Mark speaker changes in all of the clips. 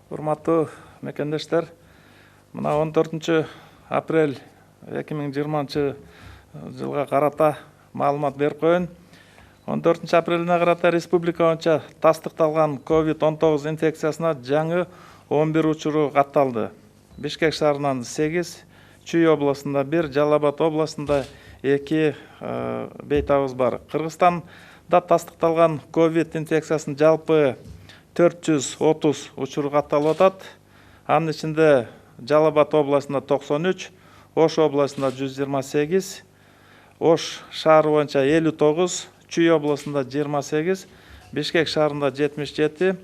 Speaker 1: Урматтуу мекендештер, мына 14 апрель 2020 жылга карата маалымат берип коеюн. 14 апрелине карата республика боюнча тастыкталган COVID-19 инфекциясына жаңы 11 учуру катталды. Бишкек шаарынан 8, Чүй областында 1, Жалал Абад областында 2 бейтабыз бар. Кыргызстанда тастыкталган COVID инфекциясынын жалпы 430 учуру катталып атат. Анын ичинде Жалал Абад областында 93, Ош областында 128, Ош шаары боюнча 59, Чүй областында 28, Бишкек шаарында 77,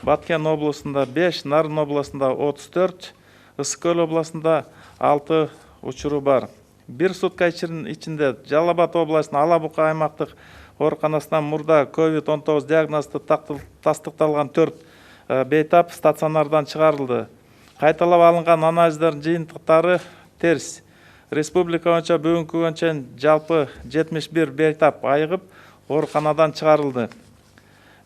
Speaker 1: Баткен областында 5, Нарын областында 34, Ысык Көл областында 6 учуру бар. Бир сутка ичинде Жалал Абад областынын Ала Бука аймактык ооруканасынан мурда COVID-19 диагнозу тастыкталган 4 бейтап стационардан чыгарылды. Кайталап алынган анализдердин жыйынтыктары терс. Республика боюнча бүгүнкү күнгө чейин жалпы 71 бейтап айыгып ооруканадан чыгарылды.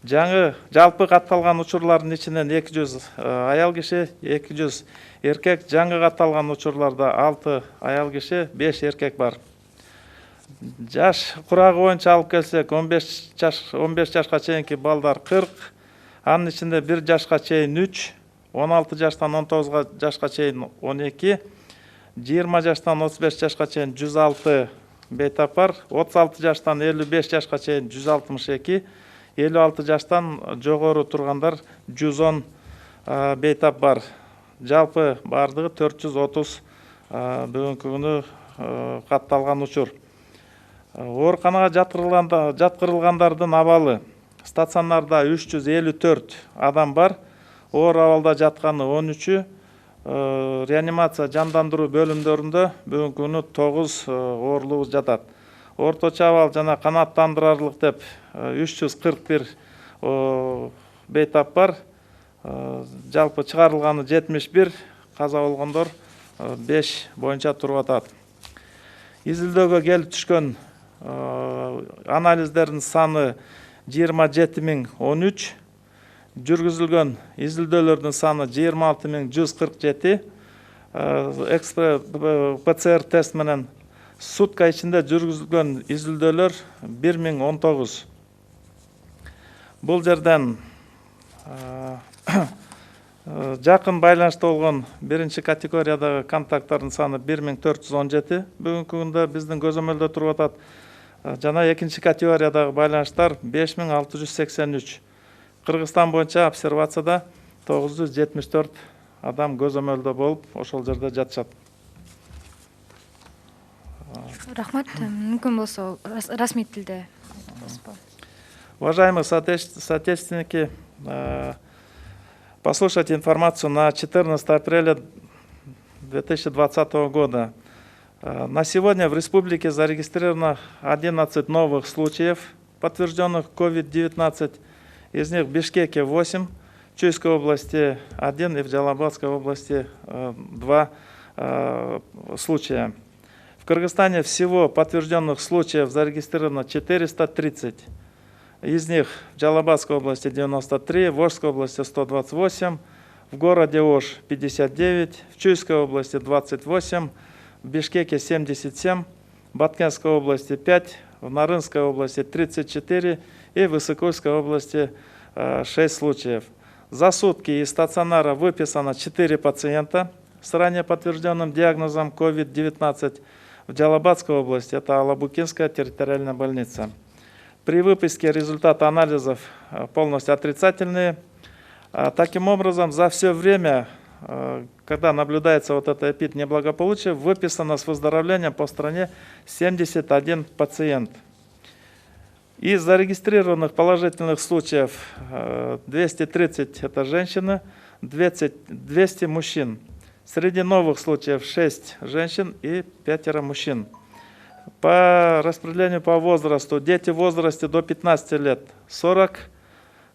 Speaker 1: Жаңы жалпы катталган учурлардын ичинен 200 аял киши, 200 эркек, жаңы катталган учурларда 6 аял киши, 5 эркек бар. Жаш курагы боюнча алып келсек, 15 жашка чейинки балдар 40, анын ичинде 1 жашка чейин 3, 16 жаштан 19 жашка чейин 12, 20 жаштан 35 жашка чейин 106 бейтап бар, 36 жаштан 55 жашка чейин 162, 56 жаштан жогору тургандар 110 бейтап бар. Жалпы бардыгы 430 бүгүнкү күнү катталган учур. Ооруканага жаткырылгандардын абалы стационарда 354 адам бар, оор абалда жатканы 13, реанимация жандандыруу бөлүмдөрүндө бүгүнкү күнү 9 оорлубуз жатат. Орточо абал жана канааттандырарлык деп 341 бейтап бар. Жалпы чыгарылганы 71, каза болгондор 5 боюнча туруп атат. Изилдөөгө келип түшкөн анализдердин саны 27013, жүргүзүлгөн изилдөөлөрдүн саны 26147, ПЦР тест менен сутка ичинде жүргүзүлгөн изилдөөлөр 1019. Бул жерден жакын байланышта болгон биринчи категориядагы контакттардын саны 1417 бүгүнкү күндө биздин көзөмөлдө туруп атат. Жана экинчи категориядагы байланыштар 5683. Кыргызстан боюнча обсервацияда 974 адам көзөмөлдө болуп, ошол жерде жатышат.
Speaker 2: Рахмат. Мүмкүн болсо расмий тилде.
Speaker 1: Уважаемые соотечественники, послушать информацию на 14 апреля 2020 года. На сегодня в республике зарегистрировано 11 новых случаев, подтвержденных COVID-19. Из них в Бишкеке 8, в Чуйской области 1 и в Джалалабадской области 2 случая. В Кыргызстане всего подтвержденных случаев зарегистрировано 430. Из них в Джалалабадской области 93, в Ошской области 128, в городе Ош 59, в Чуйской области 28, в Бишкеке 77, в Баткенской области 5, в Нарынской области 34 и в Ысыкульской области 6 случаев. За сутки из стационара выписано 4 пациента с ранее подтвержденным диагнозом COVID-19. В Джалалабадской области это Алабукинская территориальная больница. При выписке результаты анализов полностью отрицательные. Таким образом, за все время, когда наблюдается вот это эпиднеблагополучие, выписано с выздоровлением по стране 71 пациент. Из зарегистрированных положительных случаев 230 это женщины, 200 мужчин. Среди новых случаев 6 женщин и 5 мужчин. По распределению по возрасту, дети в возрасте до 15 лет 40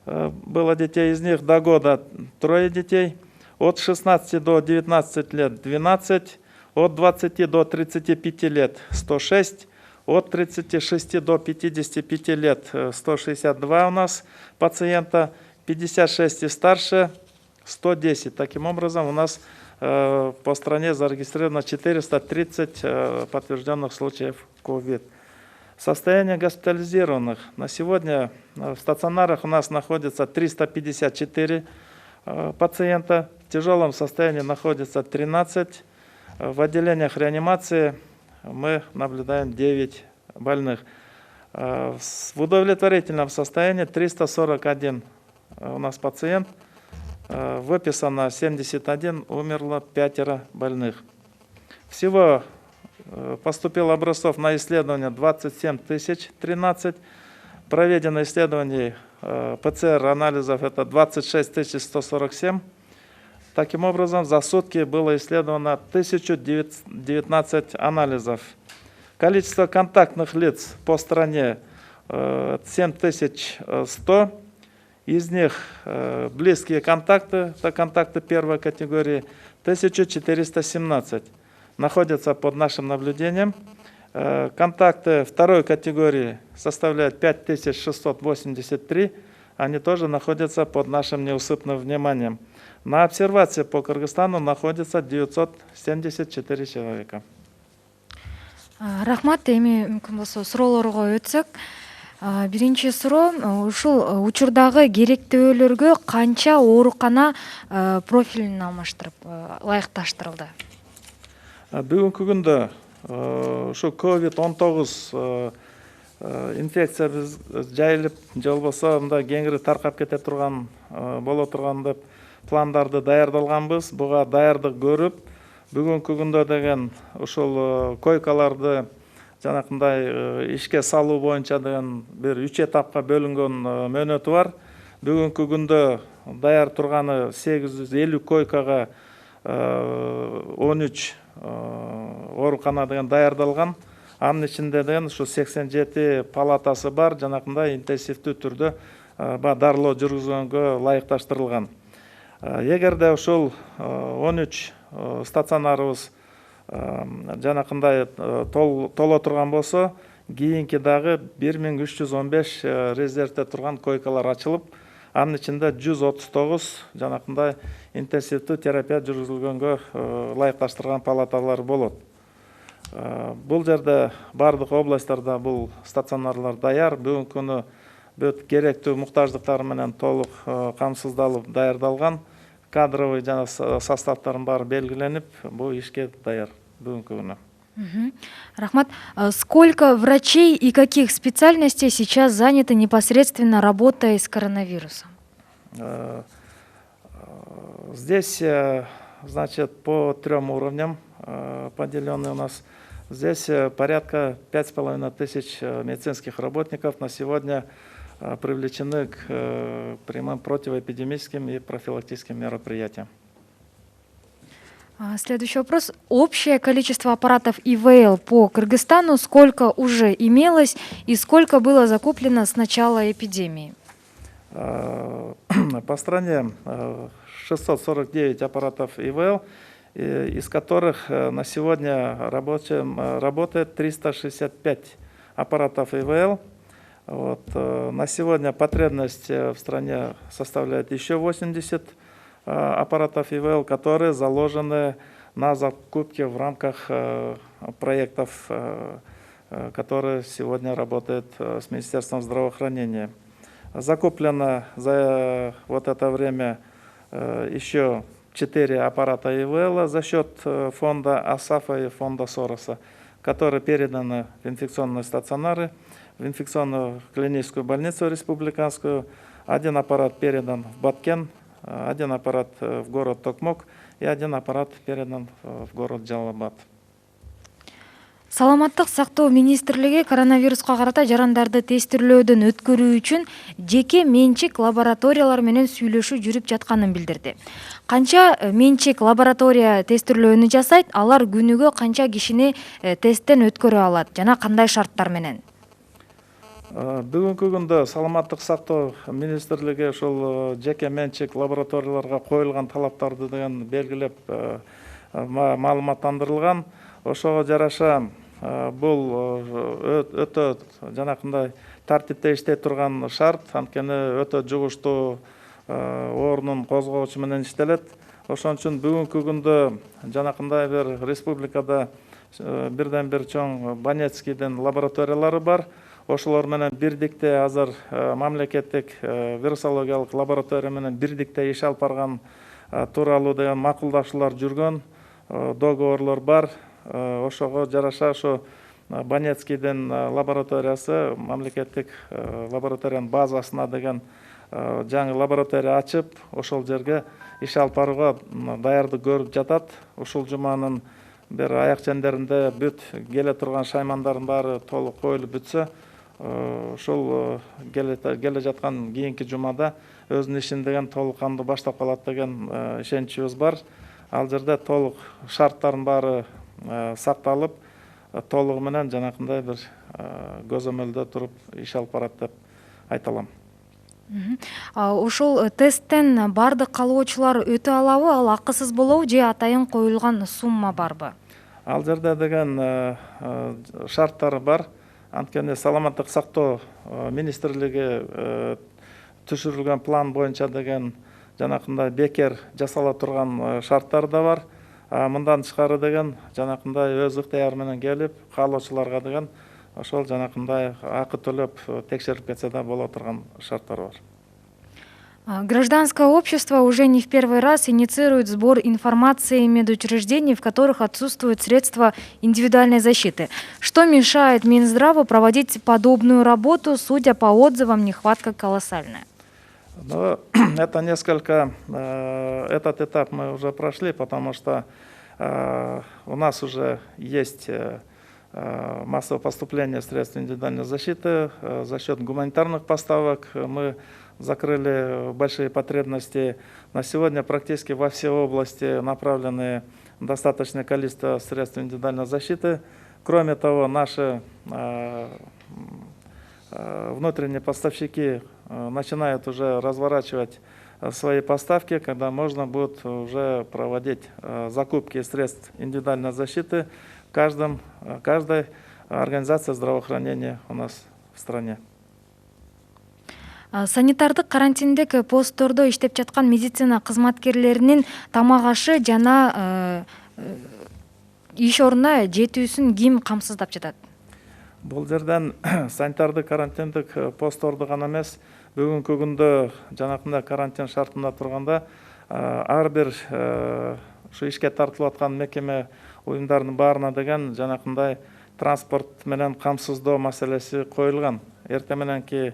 Speaker 1: было детей, из них до года 3 детей, от 16 до 19 лет 12, от 20 до 35 лет 106, от 36 до 55 лет 162 у нас пациента, 56 и старше 110. Таким образом, у нас по стране зарегистрировано 430 подтвержденных случаев COVID. Состояние госпитализированных. На сегодня в стационарах у нас находится 354 пациента. В тяжелом состоянии находится 13. В отделениях реанимации мы наблюдаем 9 больных. В удовлетворительном состоянии 341 у нас пациент. Выписано 71, умерло 5 больных. Всего поступило образцов на исследование 27 013. Проведено исследований ПЦР-анализов это 26 147. Таким образом, за сутки было исследовано 1019 анализов. Количество контактных лиц по стране 7100. Из них близкие контакты, это контакты первой категории, 1417 находятся под нашим наблюдением. Контакты второй категории составляют 5683, они тоже находятся под нашим неусыпным вниманием. На обсервации по Кыргызстану находится 974 человека.
Speaker 2: Рахмат, эми мүмкүн болсо суроолорго өтсөк. Биринчи суроо, ушул учурдагы керектөөлөргө канча оорукана профилин алмаштырып, ылайыкташтырылды?
Speaker 1: Бүгүнкү күндө ушу COVID-19 инфекция жайылып, же болбосо мындай кеңири таркап кете турган боло турган деп пландарды даярдалганбыз. Буга даярдык көрүп, бүгүнкү күндө деген ушул койкаларды жанакындай ишке салуу боюнча деген бир 3 этапка бөлүнгөн мөөнөтү бар. Бүгүнкү күндө даяр турганы 850 койкага 13 оорукана деген даярдалган. Анын ичинде деген ушу 87 палатасы бар, жанакындай интенсивдүү түрдө дарылоо жүргүзгөнгө ылайыкташтырылган. Эгерде ушул 13 стационарыбыз жанакындай толо турган болсо, кийинки дагы 1315 резервде турган койкалар ачылып, анын ичинде 139 жанакындай интенсивдүү терапия жүргүзүлгөнгө ылайыкташтырган палаталар болот. Бул жерде бардык областтарда бул стационарлар даяр. Бүгүнкү күнү бүт керектүү муктаждыктары менен толук камсыздалып даярдалган. Кадровый жана составтарын баары белгиленип, бул ишке даяр бүгүнкү күнү.
Speaker 2: Рахмат. Сколько врачей и каких специальностей сейчас заняты непосредственно работой с коронавирусом?
Speaker 1: Здесь, значит, по 3 уровням поделены у нас. Здесь порядка 5500 медицинских работников на сегодня привлечены к прямым противоэпидемическим и профилактическим мероприятиям.
Speaker 2: Следующий вопрос. Общее количество аппаратов ИВЛ по Кыргызстану сколько уже имелось и сколько было закуплено с начала эпидемии?
Speaker 1: По стране 649 аппаратов ИВЛ, из которых на сегодня работает 365 аппаратов ИВЛ. На сегодня потребность в стране составляет еще 80 аппаратов ИВЛ, которые заложены на закупке в рамках проектов, которые сегодня работают с Министерством здравоохранения. Закуплено за это время еще 4 аппарата ИВЛ за счет фонда АСАФа и фонда Сороса, которые переданы в инфекционные стационары, в инфекционную клиническую больницу республиканскую. Один аппарат передан в Баткен, один аппарат в город Токмок и один аппарат передан в город Жалалабад.
Speaker 2: Саламаттык сактоо министрлиги коронавируска карата жарандарды тестирлөөдөн өткөрүү үчүн жеке менчик лабораториялар менен сүйлөшүү жүрүп жатканын билдирди. Канча менчик лаборатория тестирлөөнү жасайт, алар күнүгө канча кишини тесттен өткөрө алат жана кандай шарттар менен?
Speaker 1: Бүгүнкү күндө саламаттык сактоо министрлиги ошол жеке менчик лабораторияларга коюлган талаптарды деген белгилеп маалыматтандырылган. Ошого жараша бул өтө жанакындай тартипте иштей турган шарт, анткени өтө жугуштуу орнун козгоочу менен иштелет. Ошон үчүн бүгүнкү күндө жанакындай бир республикада бирден бир чоң Банецкийдин лабораториялары бар. Ошолор менен бирдикте азыр мамлекеттик вирусологиялык лаборатория менен бирдикте иш алып барган тууралуу деген макулдашуулар жүргөн, договорлор бар. Ошого жараша ошо Банецкийдин лабораториясы мамлекеттик лабораториянын базасына деген жаңы лаборатория ачып, ошол жерге иш алып барууга даярдык көрүп жатат. Ушул жуманын бир аяк чендеринде бүт келе турган шаймандардын баары толук коюлуп бүтсө, ушул келе жаткан кийинки жумада өзүнүн ишин деген толук кандуу баштап калат деген ишеничибиз бар. Ал жерде толук шарттардын баары сакталып, толугу менен жанакындай бир көзөмөлдө туруп иш алып барат деп айта алам.
Speaker 2: Ошол тесттен бардык калоочулар өтө алабы, ал акысыз болобу же атайын коюлган сумма барбы?
Speaker 1: Ал жерде деген шарттар бар. Анткени саламаттык сактоо министрлиги түшүрүлгөн план боюнча деген жанакындай бекер жасала турган шарттар да бар. Мындан тышкары деген жанакындай өз ыктыяры менен келип, каалоочуларга деген ошол жанакындай акы төлөп текшерип кетсе да боло турган шарттар бар.
Speaker 2: Гражданское общество уже не в первый раз инициирует сбор информации медучреждений, в которых отсутствуют средства индивидуальной защиты. Что мешает Минздраву проводить подобную работу? Судя по отзывам, нехватка колоссальная.
Speaker 1: Но это несколько, этот этап мы уже прошли, потому что у нас уже есть массовое поступление средств индивидуальной защиты за счет гуманитарных поставок. Мы закрыли большие потребности. На сегодня практически во все области направлены достаточное количество средств индивидуальной защиты. Кроме того, наши внутренние поставщики начинают уже разворачивать свои поставки, когда можно будет уже проводить закупки средств индивидуальной защиты каждой организации здравоохранения у нас в стране.
Speaker 2: Санитардык карантиндик посттордо иштеп жаткан медицина кызматкерлеринин тамак ашы жана иш ордуна жетүүсүн ким камсыздап жатат?
Speaker 1: Бул жерден санитардык карантиндик постторду гана эмес, бүгүнкү күндө жанакындай карантин шартында турганда ар бир ушу ишке тартылып аткан мекеме уюмдардын баарына деген жанакындай транспорт менен камсыздоо маселеси коюлган. Эртең мененки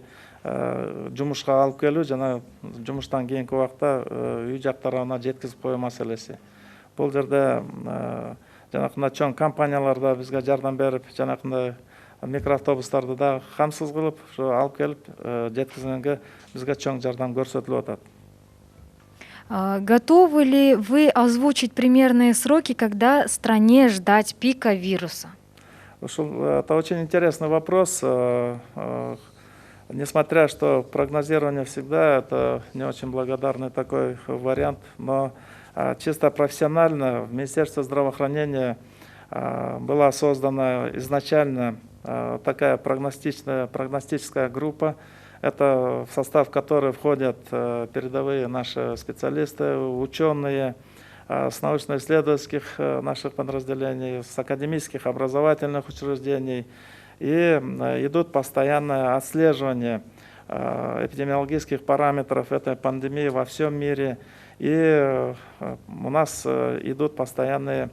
Speaker 1: жумушка алып келүү жана жумуштан кийинки убакта үй жактарына жеткизип коюу маселеси. Бул жерде жанакындай чоң компаниялар да бизге жардам берип, жанакындай микроавтобустарды да камсыз кылып, ушу алып келип жеткизгенге бизге чоң жардам көрсөтүлүп атат.
Speaker 2: Готовы ли вы озвучить примерные сроки, когда стране ждать пика вируса?
Speaker 1: Это очень интересный вопрос. Несмотря что прогнозирование всегда это не очень благодарный такой вариант, но чисто профессионально в Министерстве здравоохранения была создана изначально такая прогностическая группа, это в состав которой входят передовые наши специалисты, ученые с научно-исследовательских наших подразделений, с академических образовательных учреждений. И идут постоянное отслеживание эпидемиологических параметров этой пандемии во всем мире. И у нас идут постоянные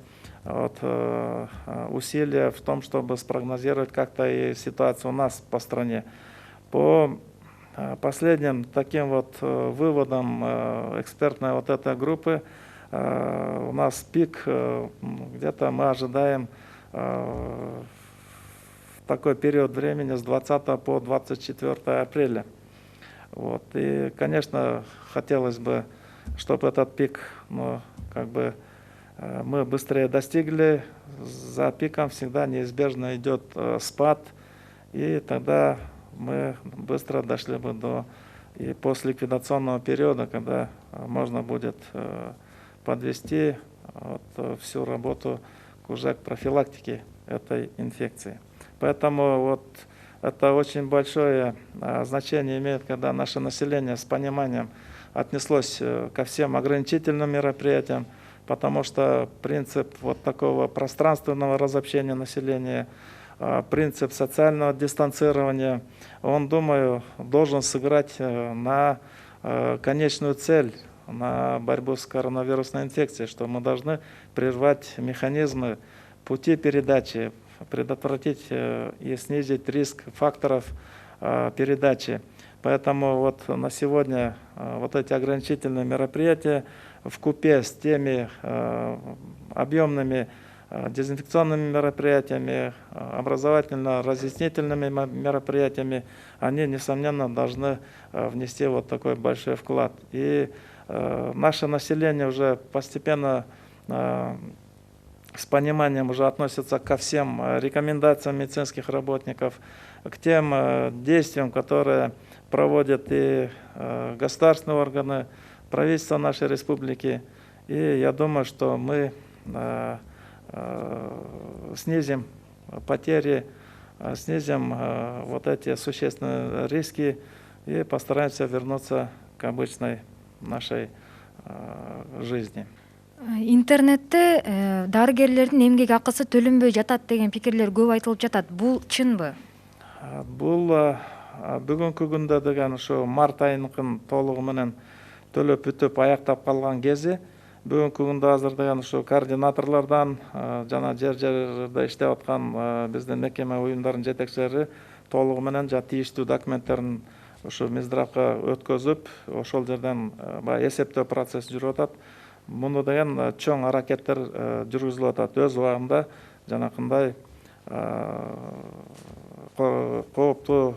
Speaker 1: усилия в том, чтобы спрогнозировать как-то и ситуацию у нас по стране. По последним таким выводам экспертной этой группы у нас пик, где-то мы ожидаем такой период времени с 20 по 24 апреля. И, конечно, хотелось бы, чтобы этот пик, мы быстрее достигли. За пиком всегда неизбежно идет спад, и тогда мы быстро дошли бы до и постликвидационного периода, когда можно будет подвести всю работу уже к профилактике этой инфекции. Поэтому это очень большое значение имеет, когда наше население с пониманием отнеслось ко всем ограничительным мероприятиям, потому что принцип вот такого пространственного разобщения населения, принцип социального дистанцирования, он, думаю, должен сыграть на конечную цель, на борьбу с коронавирусной инфекцией, что мы должны прервать механизмы пути передачи, предотвратить и снизить риск факторов передачи. Поэтому вот на сегодня вот эти ограничительные мероприятия вкупе с теми объемными дезинфекционными мероприятиями, образовательно-разъяснительными мероприятиями, они, несомненно, должны внести вот такой большой вклад. И наше население уже постепенно с пониманием уже относится ко всем рекомендациям медицинских работников, к тем действиям, которые проводят и государственные органы, правительство нашей республики. И я думаю, что мы снизим потери, снизим вот эти существенные риски и постараемся вернуться к обычной нашей жизни.
Speaker 2: Интернетте дарыгерлердин эмгек акысы төлөнбөй жатат деген пикирлер көп айтылып жатат. Бул чынбы?
Speaker 1: Бул бүгүнкү күндө деген ушу март айыныкын толугу менен төлөп бүтүп аяктап калган кези, бүгүнкү күндө азыр деген ушу координаторлордон жана жер-жерде иштеп аткан биздин мекеме уюмдардын жетекчилери толугу менен тийиштүү документтерин ушу Минздравга өткөзүп, ошол жерден баягы эсептөө процесси жүрүп атат. Муну деген чоң аракеттер жүргүзүлүп атат. Өз убагында жанакындай кооптуу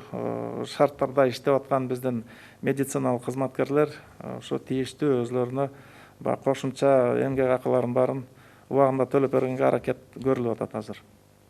Speaker 1: шарттарда иштеп аткан биздин медициналык кызматкерлер ошо тийиштүү өзлөрүнө кошумча эмгек акыларын баарын убагында төлөп бергенге аракет көрүлүп атат азыр.